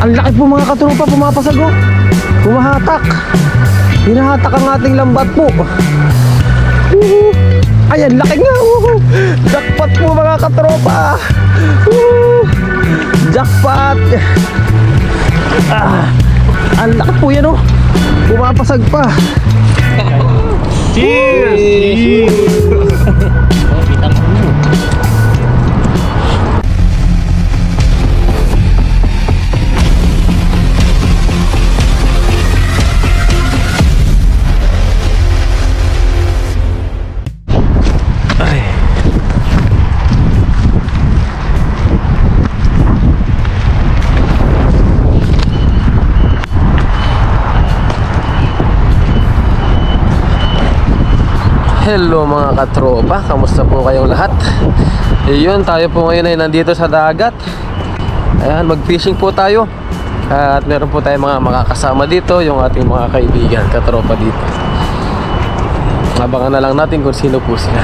Ang laki po mga katropa, pumapasag oh. Humahatak. Hinahatak ang ating lambat po. Ay, ang laki nga. Jackpot po mga katropa. Jackpot. Ang laki po yan oh. Pumapasag pa. Cheers! Hello mga katropa, kamusta po kayong lahat? Ayun, tayo po ngayon ay nandito sa dagat. Ayan, mag-fishing po tayo. At meron po tayong mga makakasama dito, yung ating mga kaibigan, katropa dito. Abangan na lang natin kung sino po sila.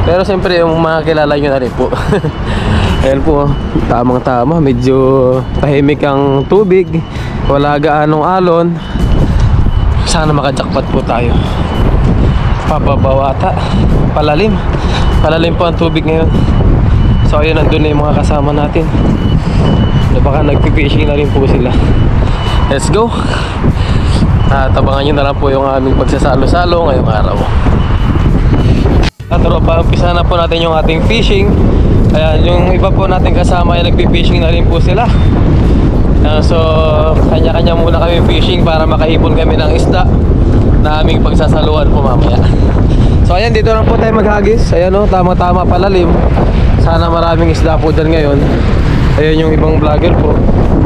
Pero siyempre yung mga kilala nyo na rin po. Ayan po, tamang tama, medyo tahimik ang tubig. Wala gaanong alon. Sana makajakpat po tayo. Pababaw ata, palalim po ang tubig ngayon. So ayun, nandun na yung mga kasama natin. Baka nagpipishing na rin po sila. Let's go. Tabangan nyo na lang po yung aming pagsasalo-salo ngayong araw. Katropa, umpisa na po natin yung ating fishing. Ayan, yung iba po natin kasama ay nagpipishing na rin po sila. So kanya-kanya muna kami fishing para makaipon kami ng isda na aming pagsasaluan po mamaya. So ayan, dito lang po tayo maghagis. Ayan o, tama-tama palalim. Sana maraming isda po dyan ngayon. Ayan yung ibang vlogger po.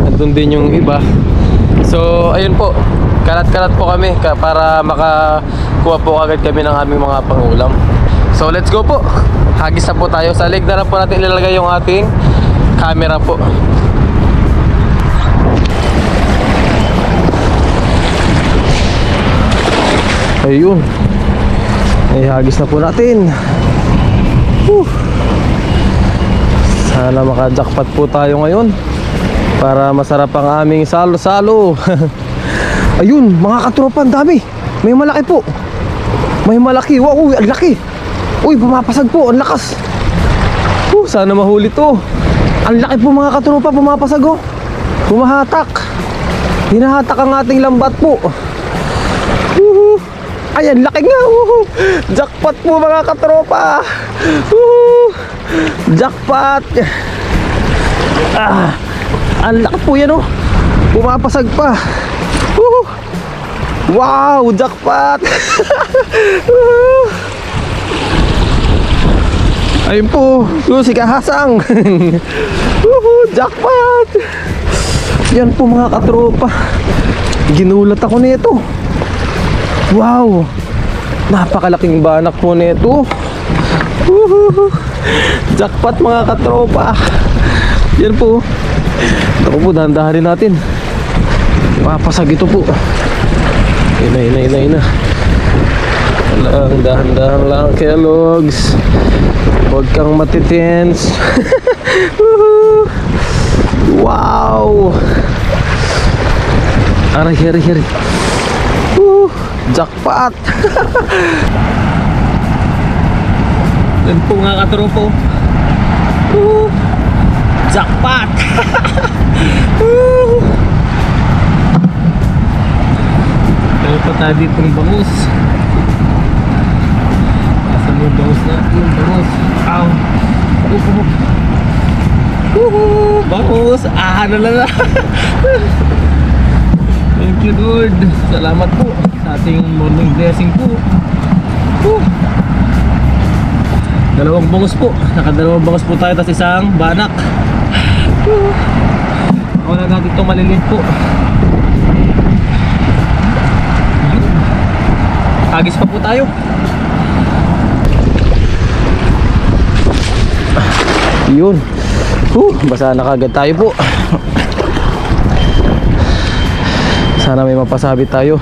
Nandun din yung iba. So ayun po, kalat-kalat po kami para makakuha po agad kami ng aming mga pangulam. So let's go po. Hagis na po tayo. Sa leg na lang po natin ilalagay yung ating camera po. Ayun, ay hagis na po natin. Sana maka-jackpot po tayo ngayon para masarap ang aming salo-salo. Ayun mga katropa, ang dami. May malaki po. May malaki. Wow, ang laki. Uy, pumapasag po, ang lakas. Sana mahuli to. Ang laki po mga katropa, pumapasag oh. Humahatak. Hinahatak ang ating lambat po. Ayan, laki nga. Jackpot po mga katropa. Jackpot. Ang laki po yan oh. Pumapasag pa. Wow, jackpot. Ayun po, si Kahasang. Jackpot. Yan po mga katropa. Ginulat ako nito. Wow, napakalaking banak po nito. Jackpot mga katropa. Yan po. Ito po, dahan-dahanin natin. Papasag ito po. Ina. Dahan-dahan lang, Kellogg's. Huwag kang matitense. Wow. Hari. Jackpot. Yan po mga katropo. Jackpot. Kaya pa tayo dito ng bangus. Nasa mo bangus na? Yung bangus. Ow. Bangus. Ano lang. Thank you Lord. Salamat po sa ating morning blessing po. Dalawang bangus po. Nakadalawang bangus po tayo, tapos isang banak. Ako na natin itong maliliit po. Hagis pa po tayo. Yun. Basa na kagad tayo po. Sana may mapasabit tayo.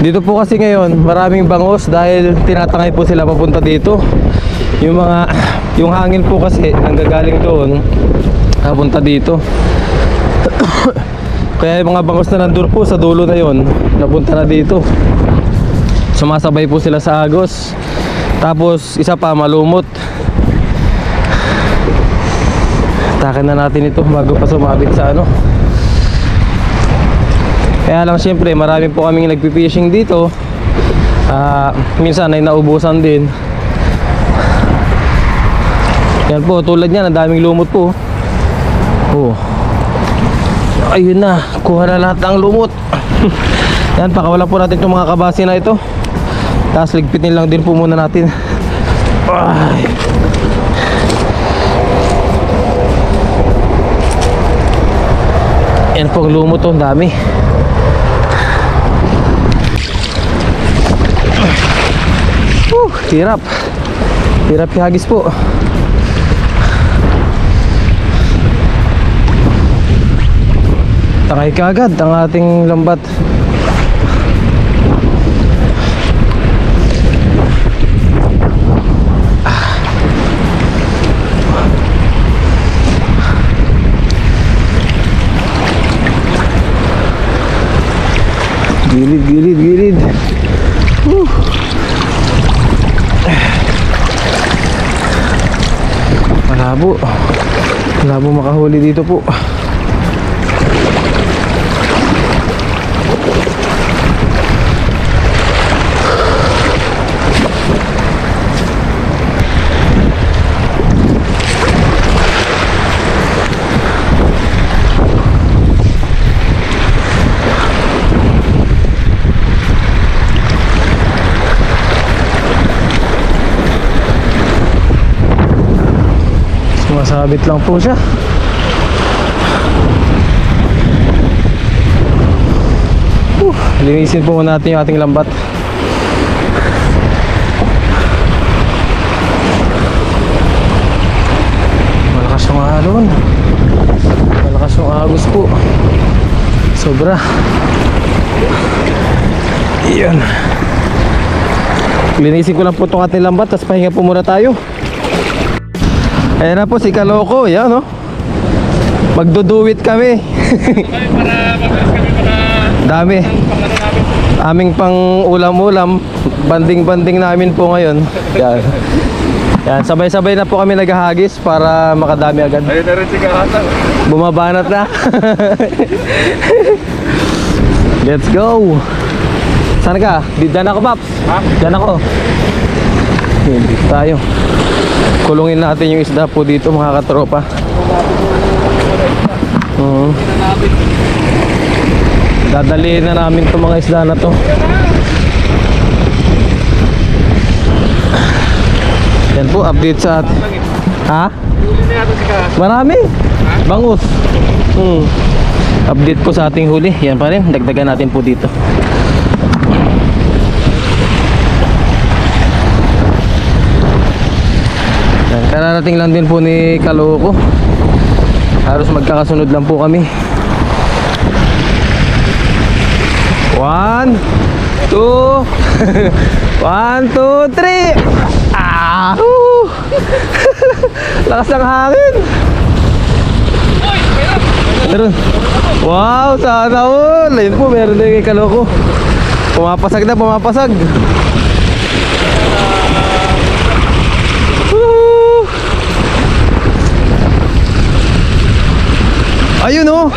Dito po kasi ngayon maraming bangos dahil tinatangay po sila papunta dito. Yung hangin po kasi nanggagaling doon papunta dito. Kaya yung mga bangos na nandun po sa dulo na yon, napunta na dito. Sumasabay po sila sa agos. Tapos isa pa malumot. Takin na natin ito bago pa sumabit sa ano. Kaya lang siyempre marami po kaming nagpipishing dito. Minsan ay naubusan din. Yan po, tulad niyan, ang daming lumot po. Oh. Ayun na, kuha na lahat ng lumot. Yan, pakawalan po natin itong mga kabasi na ito. Tapos ligpitin lang din po muna natin. Ay. Yan po ang lumot to, ang dami. Hirap. Hirap ihagis po. Takay kaagad ang ating lambat. Gilid, gilid, gilid. Malabo. Malabo makahuli dito po. Sumasabit lang po siya. Linisin po muna natin yung ating lambat. Malakas yung alon. Malakas yung agos po. Sobra. Iyan. Linisin ko lang po itong ating lambat, tapos pahinga po muna tayo. Ayan na po si Kaloko, yan no. Magduduwit kami. Dami. Aming pang ulam-ulam, banding-banding namin po ngayon. Yan. Yan, sabay-sabay na po kami naghahagis para makadami agad. Ayun na rin si Kakata. Bumabanat na. Let's go. Saan ka? Diyan ako, Paps. Ha? Diyan ako. Hindi tayo. Kulungin natin yung isda po dito, mga katropa. Dadalihin na namin itong mga isda na to. Yan po, update sa atin. Ha? Marami. Bangus. Update po sa ating huli. Yan pa rin, dagdagan natin po dito. Yan, kararating lang din po ni Kaloko. Halos magkakasunod lang po kami. 1, 2 1, 2, 3. Ah! Lakas ng hangin. Meron. Wow, sana all. Ayun po, meron din kay Kaloko. Pumapasag na, pumapasag. Ayun oh.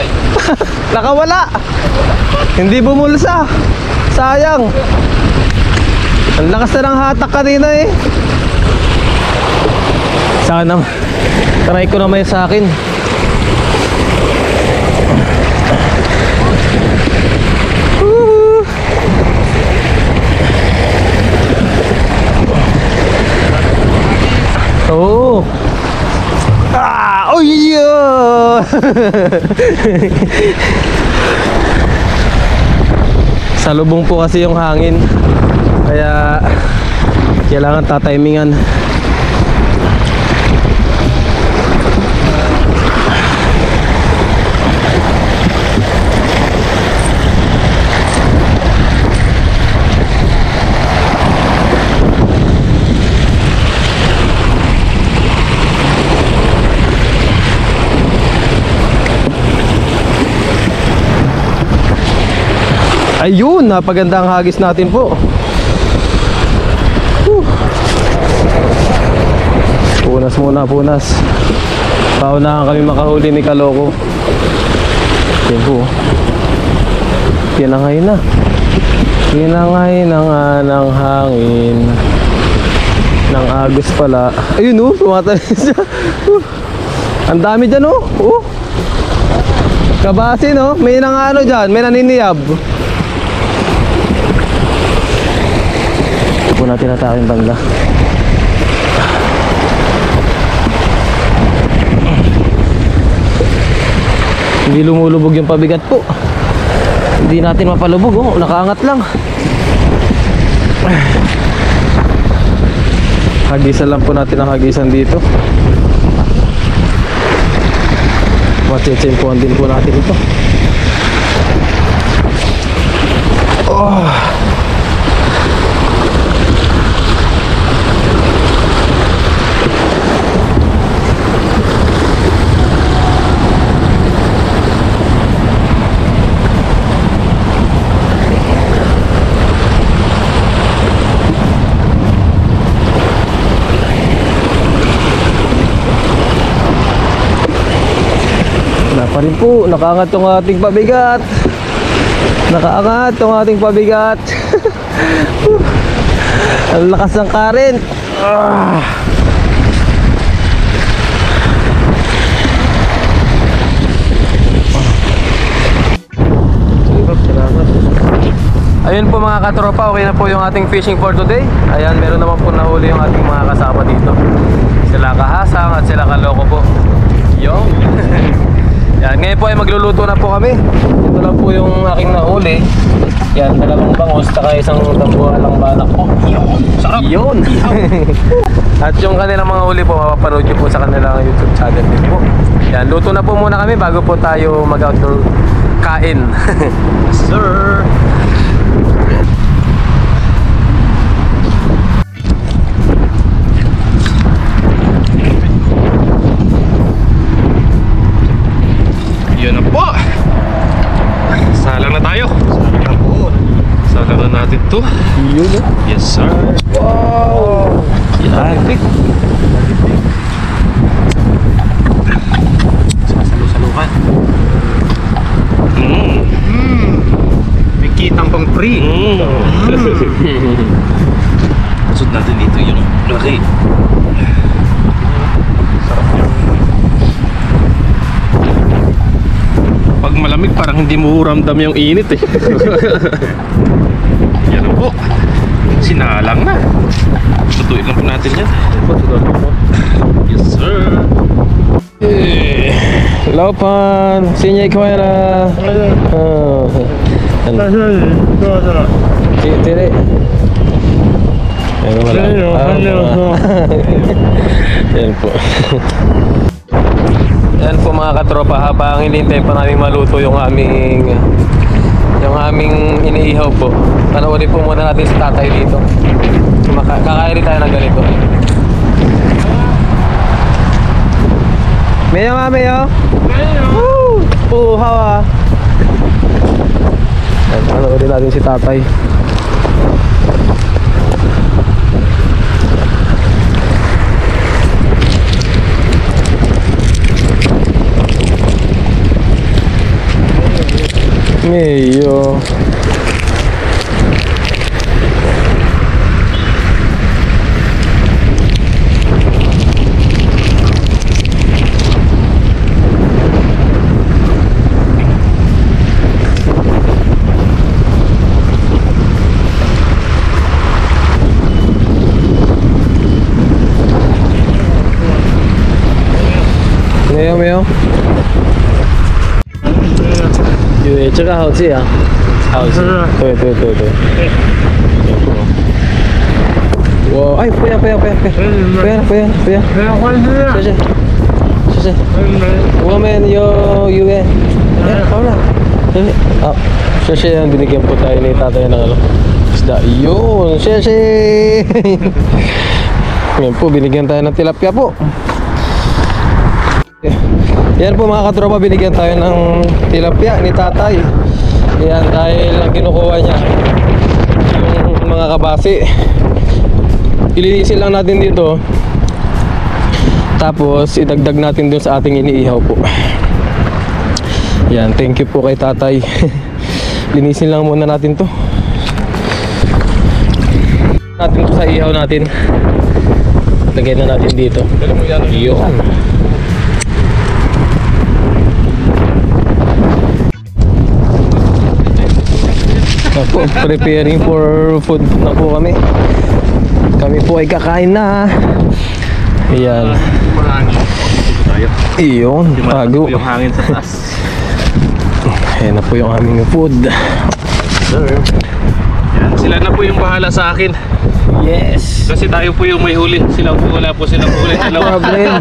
Nakawala. Hindi bumulsa. Sayang. Ang lakas na ng hatak kanina eh. Sana try ko na may sa akin. Oh. Ah, oh yeah. Salubong po kasi yung hangin. Kaya kailangan tatimingan. Ayun, napaganda ang hagis natin po. Punas muna, punas. Paunahan kami makahuli ni Kaloko. Yan po. Pinangay na. Pinangay na nga ng hangin. Ng agos pala. Ayun oh, tumatalik siya. Ang dami dyan oh. Kabasin oh. May nang ano dyan, may naniniyab. Ito po natin natake yung banda. Hindi lumulubog yung pabigat po. Hindi natin mapalubog oh. Nakaangat lang. Hagisan lang po natin ang hagisan dito. Matitsimpuan din po natin ito. Oh. Pa rin po, nakaangat yung ating pabigat. Nakaangat yung ating pabigat. Ang lakas ng current. Ayun po mga katropa, okay na po yung ating fishing for today. Ayan, meron naman po nahuli yung ating mga kasama dito. Sila Kahasang at sila Kaloko po. Yung yan, ngayon po ay magluluto na po kami. Ito lang po yung aking nahuli. Yan, dalawang bangus, taka isang tambuhalang balak po. Sarap! Yun! At yung kanilang mga huli po, mapapanood nyo po sa kanilang YouTube channel din po. Yan, luto na po muna kami bago po tayo mag-outdoor kain. Sir! Yun na po. Salang na tayo. Salang na po. Salang na natin to. Yun na. Yes sir. Wow. Yan. Sasalu-salukan. May kitang pang free. Masud natin dito yung laki. Sarap yun. Pag malamig parang hindi mo ramdam yung init eh. Yan po. Sinalang na. Tutuin lang po natin yan. Yes sir. Hello pan. Sinyay kamera. Tiri. Yan po. Yan po mga katropa, habang hinihintay pa namin maluto yung aming iniihaw po. Panoorin po muna natin si tatay dito. Kakain tayo ng ganito. Meyo nga, Meyo? Woo! Puhaw ah. Panoorin natin si tatay. Meyo. Meyo. 这个好吃啊，好吃，对。我哎，不要，谢谢，我们有约，好了，好，谢谢binigyan po tayo ni tatay ng isda. Yun,谢谢. Yan po, binigyan tayo ng tilapia po. Yan po mga katropa, binigyan tayo ng tilapia ni tatay. Yan, dahil ang kinukuha niya yung mga kabasi. Ilinisin lang natin dito. Tapos idagdag natin dun sa ating iniihaw po. Yan, thank you po kay tatay. Linisin lang muna natin to. Natin to sa ihaw natin. Lagyan na natin dito. Yun. Ako, preparing for food na po kami. Kami po ay kakain na. Ayan. Iyon, tago. Yung hangin sa taas. Ayan na po yung aming food. Sir. Yan, sila na po yung bahala sa akin. Yes. Kasi tayo po yung may huli. Sila po, wala po silang huli. No problem.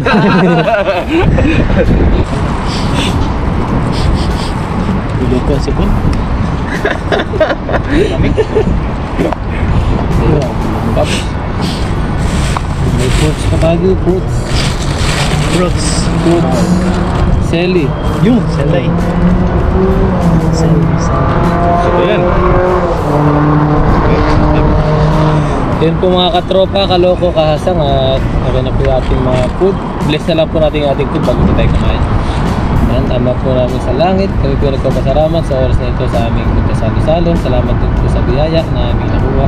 Hindi ko si Pun. May fruits pa tayo, fruits. Fruits. Selly. Yun, selay. So, yan. Yun po mga katropa, kaloko, kahasang at okay na po yung ating mga food. Bless na lang po natin yung ating food bago po tayo kumain. Yan, tama po namin sa langit. Kami po nagpapasalamat sa oras na ito sa aming pagkasalo-salo. Salamat din po sa biyaya na aming nakuha.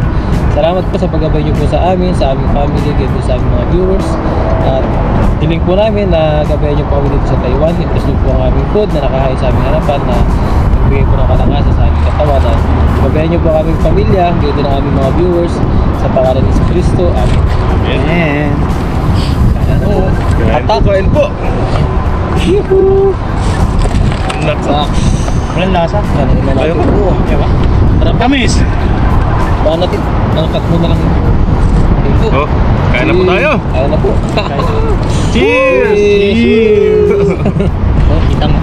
Salamat po sa paggabay niyo po sa amin, sa aming family, dito sa aming mga viewers. At hiling po namin na gabayan niyo po kami dito sa Taiwan. Imbes niyo po ang aming food na nakahain sa aming harapan na nagbigay po ng kalakasan sa aming katawan. At gabayan niyo po ang aming pamilya, dito ng aming mga viewers. Sa pangalan ni Kristo. Amen. Amen. Atak. Kain po. Yuhu. Laksa. Walang lasa. Ayaw po. Yawa. Tamis. Baka natin, nangkat mo na lang. Oh, kain na po tayo. Kain na po. Cheers! Cheers! Oh, kita mo.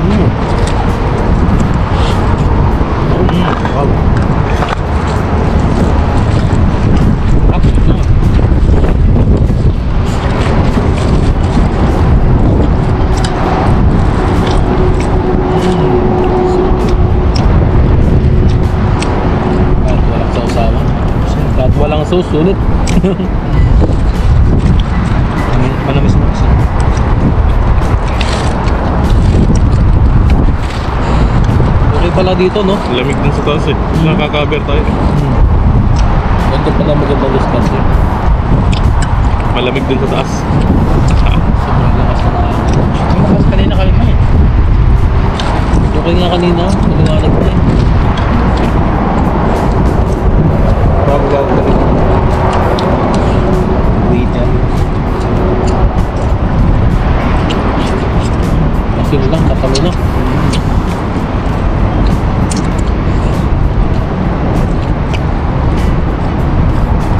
Wow. Walang sauce, sulit. Manamis na kasi. Okay pala dito, no? Lamig din sa taas eh. Nakaka-cover tayo. Ganda pala maganda discount eh. Malamig din sa taas. Sobrang lakas na Mas kanina kami na eh. okay nga kanina, maliwanag na eh. Bago-bago ka rin. Wait yan. Kasi lang, katalo na.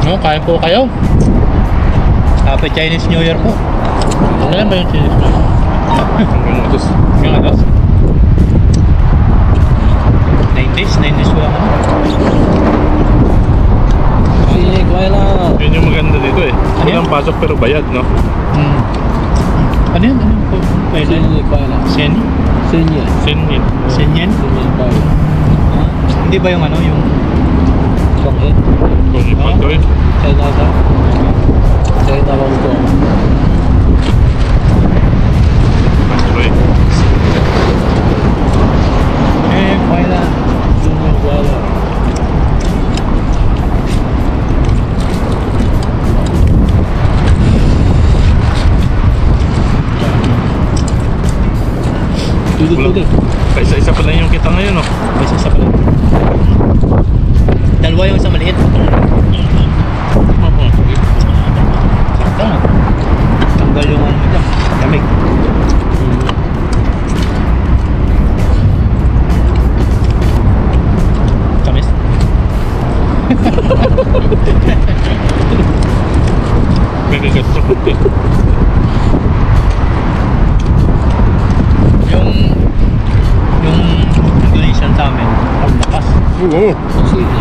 No, kain po kayo. Happy Chinese New Year po. Alam ba yung Chinese New Year? Yung atos. Yung atas? 9 days wala ka. Sige, kuha lang. Yun yung maganda dito eh. Walang pasok pero bayad, no? Ano yun? Ano yun po? Sige, kuha lang. Sen? Senye. Senyin. Senyen? Senye, kuha lang. Hindi ba yung ano? Yung Chonghe. Kung ipag ko eh. China ka. China Hong Kong. Masroy. kuha lang. Senye, kuha lang. Tuloy-tuloy. Isa-isa pa lang yung kita ngayon, no? Isa pala. Dalawa yung isang maliit. Sakto na. Tanggal yung ano dyan. Lamig. Tamis. May kagat sa puti. Yung Indonesian sa amin, ang lakas. Oo. Sige.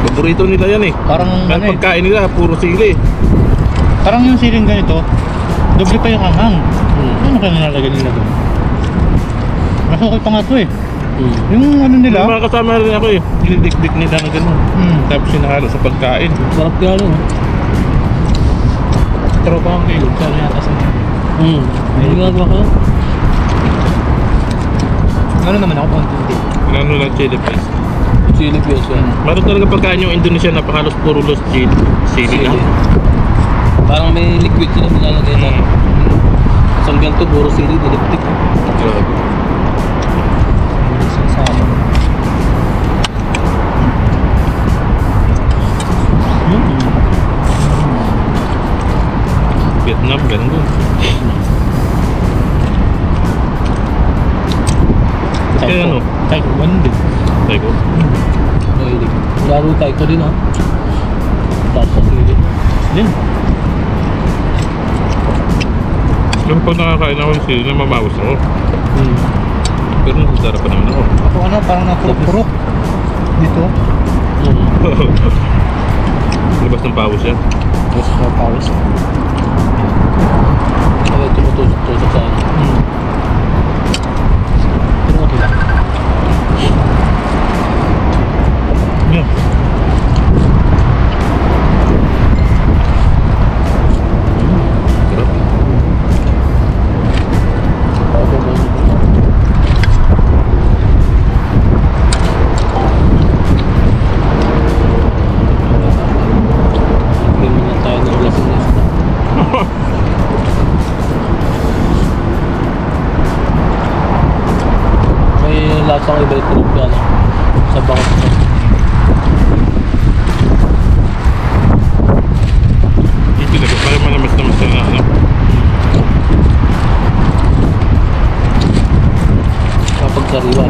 Paborito nila yan eh. Parang Ang ano eh, pagkain nila, puro sili. parang yung siling ganito, doble pa yung anghang. Ano kaya nilalagay nila doon? Mas okay pa nga to eh. Yung ano nila? Yung mga kasama rin ako eh. Dinidikdik nila na gano'n. Tapos sinahalo sa pagkain. Sarap kaya no? Tropa ang kayo. Sana yata sa May ginagawa ka? ano naman ako konti. Ano lang chili paste. Chili paste yan. Meron talaga pagkain yung Indonesia na halos puro los chili. Sili lang. Parang may liquid sila nilalagay na. Sa ganito, puro sili, diliptik. Grabe. Sasama. Vietnam, ganun din. Kaya ano? Taiwan din. Tayo ko. Mahilig. Laro tayo ko din ha. Tapos sa sili. Din. Yung pag nakakain ako ng sili na mamawas ako. Pero nasasarap pa naman ako. Ako ano, parang napurok-purok. Dito. Labas ng pawis yan. Tapos pawis. Kaya tumutusok-tusok sa akin. Pero okay lang. Yun. Sarap. Bigyan mo na tayo ng lasing na isda. May lasang iba ito ng ano, sa bangos mo. Ito na, parang manamas-namas na ano. Kapag sariwa.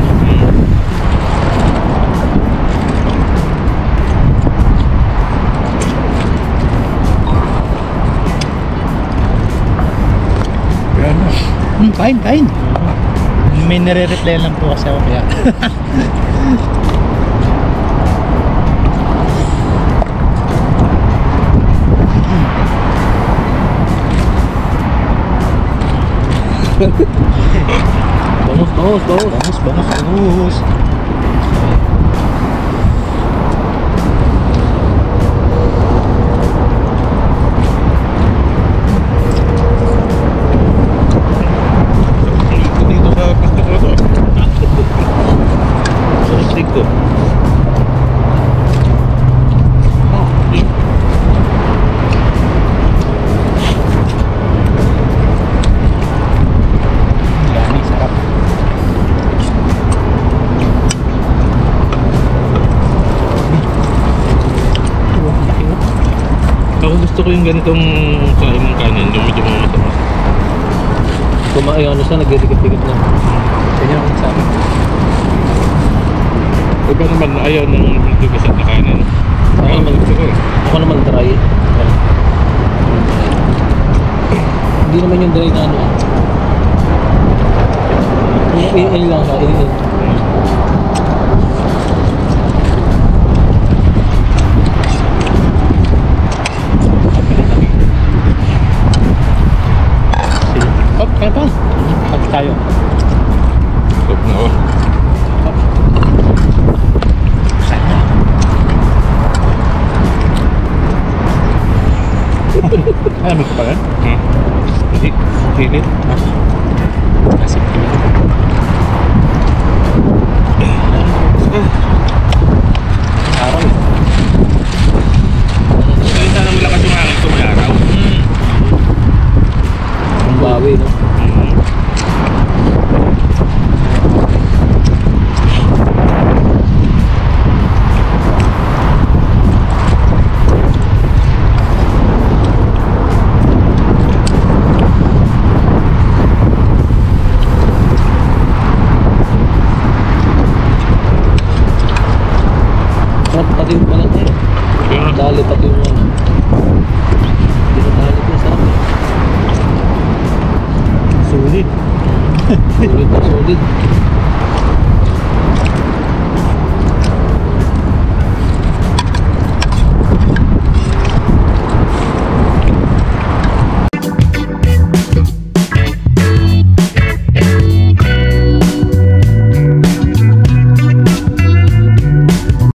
Kain. May nire-reply lang po kasi ako kaya. Bangus. Dito sa pwesto ko to. Sa stick ko. Lani, sarap. Laki mo. Ako gusto ko yung ganitong kain ng kanin, yung medyo mamasamas. Kumain ano siya, nagdidikit-dikit na. Kanya ang sa akin. Iba naman ayaw ng medyo gasat na kanin. Ako naman, Gusto ko eh. ako naman dry. Hindi naman yung dry na ano. In lang siya, in. Hop, kaya pa. Hop tayo. Stop na ako. Hop. Sana. Alam mo ko pa yan? Hilit. Nasip ko yan. Araw eh. Salita na malakas yung hangin ko may araw. Ang bawi, no? Sarap pati yung balat eh. Kaya nga. Dali pati yung ano. Hindi na dali ko, sarap eh. Sulit. Sulit na sulit.